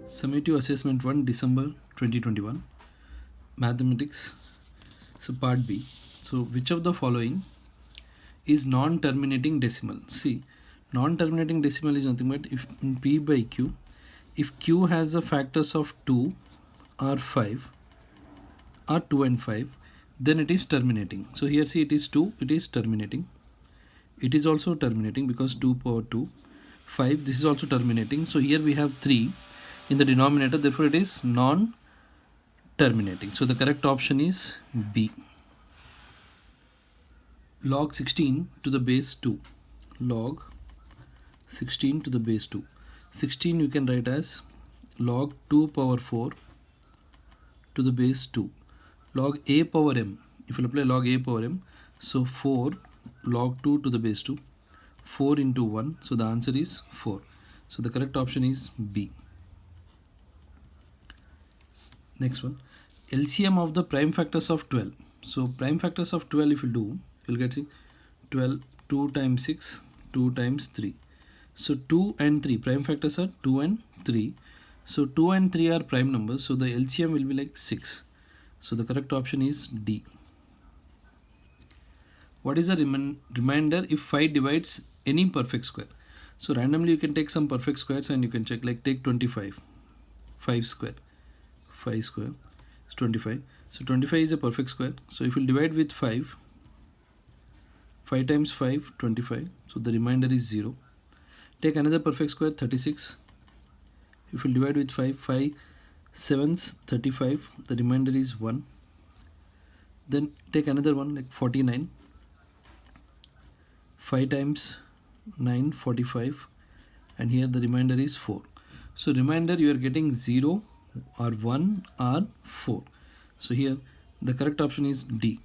Summative Assessment 1, December 2021, Mathematics, so Part B. So which of the following is non-terminating decimal? See, non-terminating decimal is nothing but if in P by Q, if Q has the factors of 2 or 5 or 2 and 5, then it is terminating. So here see, it is 2, it is terminating. It is also terminating because 2 power 2, 5, this is also terminating. So here we have 3 in the denominator, therefore it is non-terminating. So the correct option is B. Log 16 to the base 2. Log 16 to the base 2. 16 you can write as log 2 power 4 to the base 2. Log a power m. If you apply log a power m, so 4 log 2 to the base 2. 4 into 1. So the answer is 4. So the correct option is B. Next one, LCM of the prime factors of 12. So prime factors of 12, if you do, you'll get 12, 2 times 6, 2 times 3. So 2 and 3, prime factors are 2 and 3. So 2 and 3 are prime numbers. So the LCM will be like 6. So the correct option is D. What is a reminder if 5 divides any perfect square? So randomly you can take some perfect squares and you can check, like take 25, 5 square. 5 square is 25. So 25 is a perfect square. So if you divide with 5, 5 times 5, 25. So the remainder is 0. Take another perfect square, 36. If you divide with 5, 5 sevens, 35. The remainder is 1. Then take another one like 49. 5 times 9, 45. And here the remainder is 4. So remainder you are getting 0 or 1 or 4. So here the correct option is D.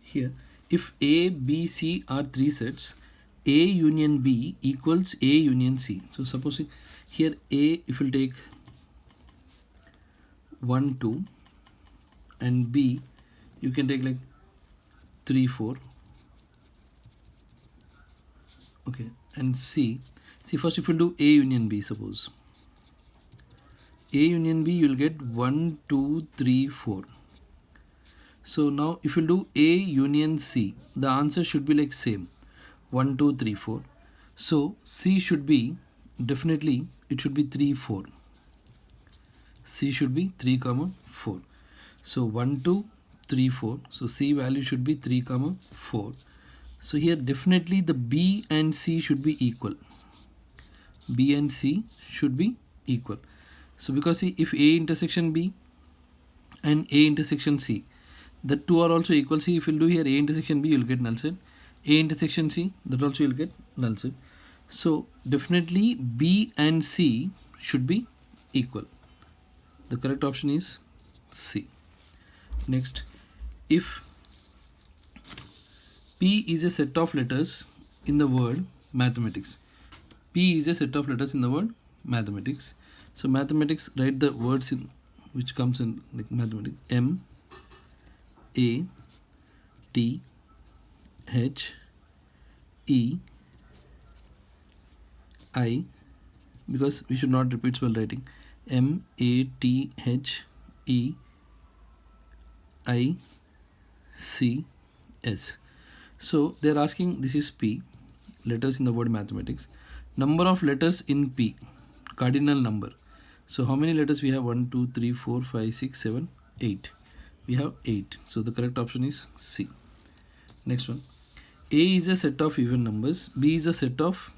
Here, if A, B, C are 3 sets, A union B equals A union C. So suppose here A, if you take 1, 2, and B you can take like 3, 4. Okay, and C. See, first if you do A union B, suppose A union B, you will get 1, 2, 3, 4. So now if you do A union C, the answer should be like same, 1, 2, 3, 4. So C should be, definitely it should be 3, 4. C should be 3, 4. So 1, 2, 3, 4. So C value should be 3, 4. So here definitely the B and C should be equal. B and C should be equal. So because see, if A intersection B and A intersection C, the two are also equal. See, if you do here A intersection B, you will get null set. A intersection C, that also you will get null set. So definitely B and C should be equal. The correct option is C. Next, if P is a set of letters in the word mathematics. P is a set of letters in the word mathematics. So mathematics, write the words in which comes in like mathematics. M, A, T, H, E, I, because we should not repeat spell writing. M, A, T, H, E, I, C, S. So they are asking, this is P, letters in the word mathematics. Number of letters in P, cardinal number. So how many letters we have? 1, 2, 3, 4, 5, 6, 7, 8. We have 8. So the correct option is C. Next one. A is a set of even numbers. B is a set of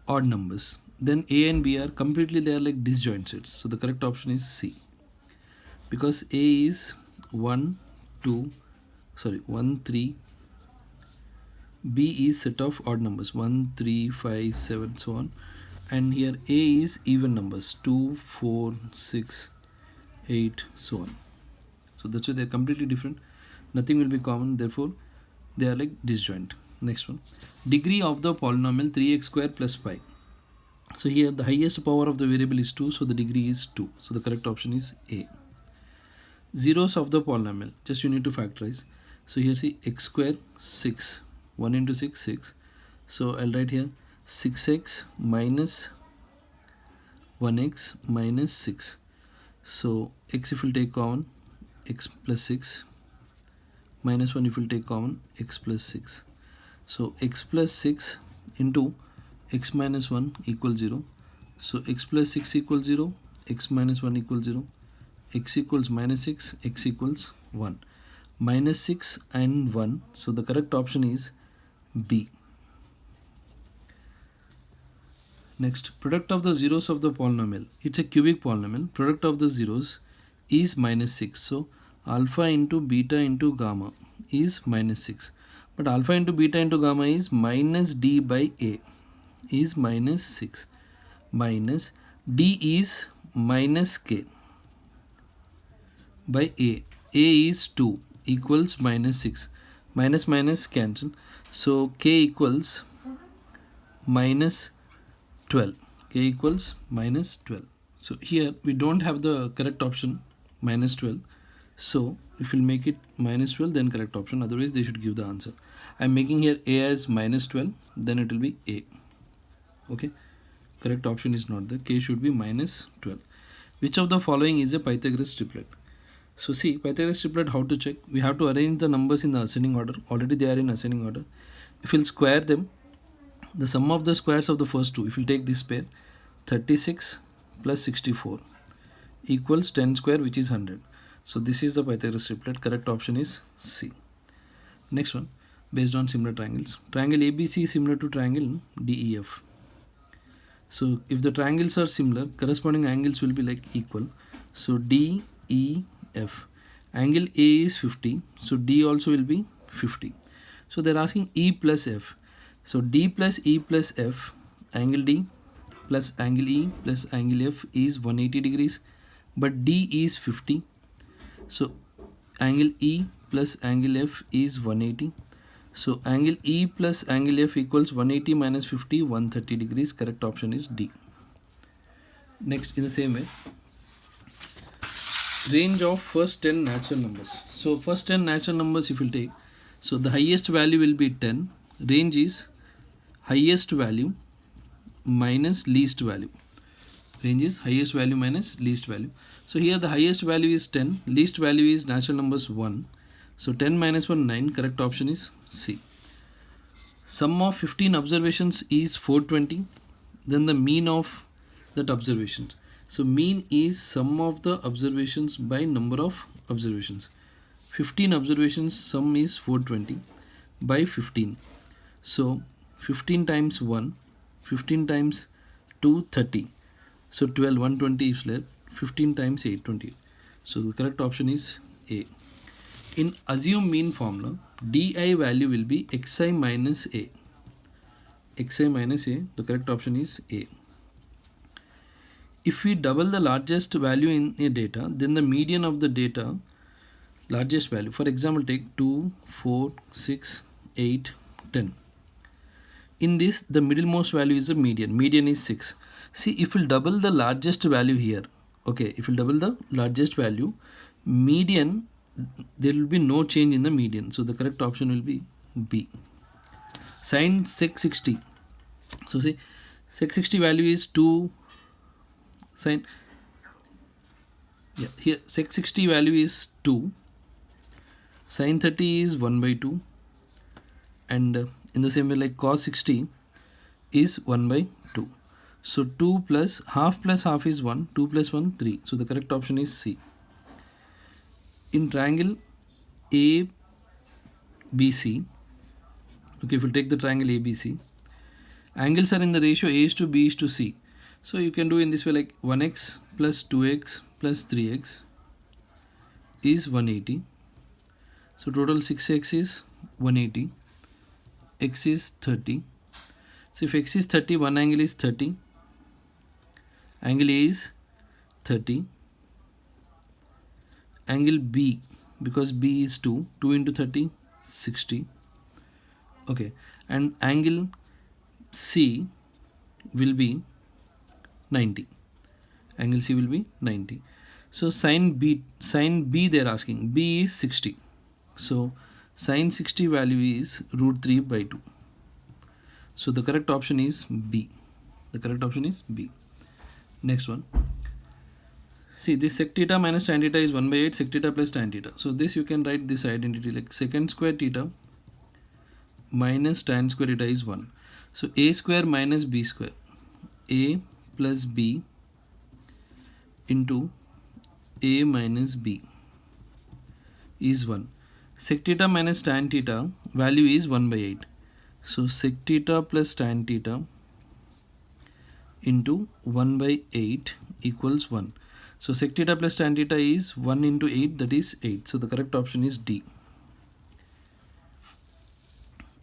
odd numbers. Then A and B are completely, they are like disjoint sets. So the correct option is C. Because A is 1, 3. B is set of odd numbers, 1, 3, 5, 7, so on. And here A is even numbers, 2, 4, 6, 8, so on. So that's why they are completely different. Nothing will be common, therefore they are like disjoint. Next one. Degree of the polynomial 3x square plus 5. So here the highest power of the variable is 2, so the degree is 2. So the correct option is A. Zeros of the polynomial, just you need to factorize. So here see x square 6, 1 into 6, 6. So I'll write here 6x minus 1x minus 6. So x if we'll take common, x plus 6, minus 1 if we'll take common, x plus 6. So x plus 6 into x minus 1 equals 0. So x plus 6 equals 0, x minus 1 equals 0, x equals minus 6, x equals 1. Minus 6 and 1. So the correct option is B. Next, product of the zeros of the polynomial. It's a cubic polynomial. Product of the zeros is minus 6. So alpha into beta into gamma is minus 6. But alpha into beta into gamma is minus d by a is minus 6. Minus d is minus k by a. A is 2 equals minus 6. Minus minus cancel. So k equals minus 12. K equals minus 12. So here we don't have the correct option minus 12. So if we'll make it minus 12, then correct option. Otherwise they should give the answer. I'm making here a as minus 12, then it will be a. Okay. Correct option is not there. K should be minus 12. Which of the following is a Pythagoras triplet? So see, Pythagoras triplet, how to check? We have to arrange the numbers in the ascending order. Already they are in ascending order. If we'll square them, the sum of the squares of the first two, if we'll take this pair, 36 plus 64 equals 10 square, which is 100. So this is the Pythagoras triplet. Correct option is C. Next one, based on similar triangles. Triangle ABC is similar to triangle DEF. So if the triangles are similar, corresponding angles will be like equal. So DEF. Angle A is 50. So D also will be 50. So they're asking E plus F. So D plus E plus F, angle D plus angle E plus angle F is 180 degrees. But D is 50. So angle E plus angle F is 180. So angle E plus angle F equals 180 minus 50, 130 degrees. Correct option is D. Next, in the same way, range of first 10 natural numbers. So first 10 natural numbers if you take, so the highest value will be 10. Range is highest value minus least value. Range is highest value minus least value. So here the highest value is 10, least value is natural numbers 1. So 10 minus 1, 9. Correct option is C. Sum of 15 observations is 420. Then the mean of that observations. So mean is sum of the observations by number of observations. 15 observations, sum is 420 by 15. So 15 times 1, 15 times 2, 30. So 12, 120 is left. 15 times 8, 20. So the correct option is A. In assume mean formula, di value will be xi minus a. Xi minus a, the correct option is A. If we double the largest value in a data, then the median of the data, largest value, for example, take 2, 4, 6, 8, 10. In this, the middlemost value is the median. Median is 6. See, if we double the largest value here, okay, if we double the largest value, median, there will be no change in the median. So the correct option will be B. Sin sec 60. So see, sec 60 value is 2. Sin, yeah, here sec 60 value is 2. Sin 30 is 1 by 2. And in the same way, like cos 60 is 1 by 2. So 2 plus half is 1. 2 plus 1, 3. So the correct option is C. In triangle ABC, okay, if you take the triangle ABC, angles are in the ratio A is to B is to C. So you can do in this way, like 1x plus 2x plus 3x is 180. So total 6x is 180. X is 30. So if x is 30, one angle is 30. Angle A is 30. Angle B, because B is 2, 2 into 30, 60. Okay, and angle C will be 90. Angle C will be 90. So sin B they are asking. B is 60. So sin 60 value is root 3 by 2. So the correct option is B. The correct option is B. Next one. See, this sec theta minus tan theta is 1 by 8 sec theta plus tan theta. So this you can write this identity like secant square theta minus tan square theta is 1. So a square minus b square. A plus b into a minus b is 1. Sec theta minus tan theta value is 1 by 8. So sec theta plus tan theta into 1 by 8 equals 1. So sec theta plus tan theta is 1 into 8, that is 8. So the correct option is D.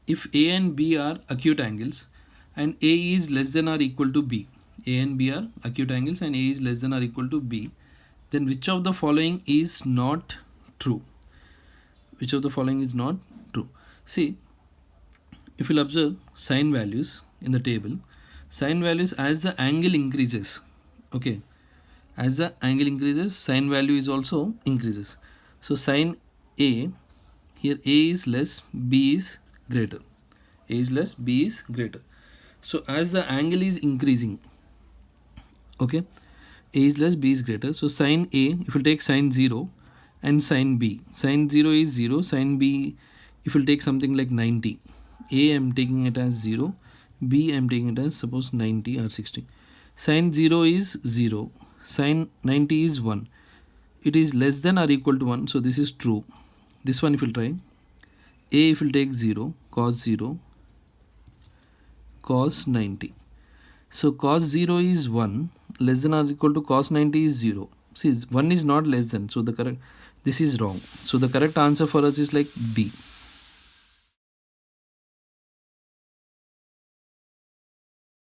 If A and B are acute angles and A is less than or equal to B, A and B are acute angles and A is less than or equal to B, then which of the following is not true? Which of the following is not true? See, if you'll observe sine values in the table, sine values as the angle increases, okay, as the angle increases, sine value is also increases. So sine A, here A is less, B is greater. A is less, B is greater. So as the angle is increasing, okay, A is less, B is greater. So sine A, if you take sine 0 and sine B, sine 0 is 0, sine B, if you take something like 90, A I am taking it as 0, B I am taking it as suppose 90 or 60. Sine 0 is 0, sine 90 is 1. It is less than or equal to 1, so this is true. This one if you try, A if you take 0, cos 90. So cos 0 is 1, less than or equal to cos 90 is 0. See, 1 is not less than, so the correct, this is wrong. So the correct answer for us is like B.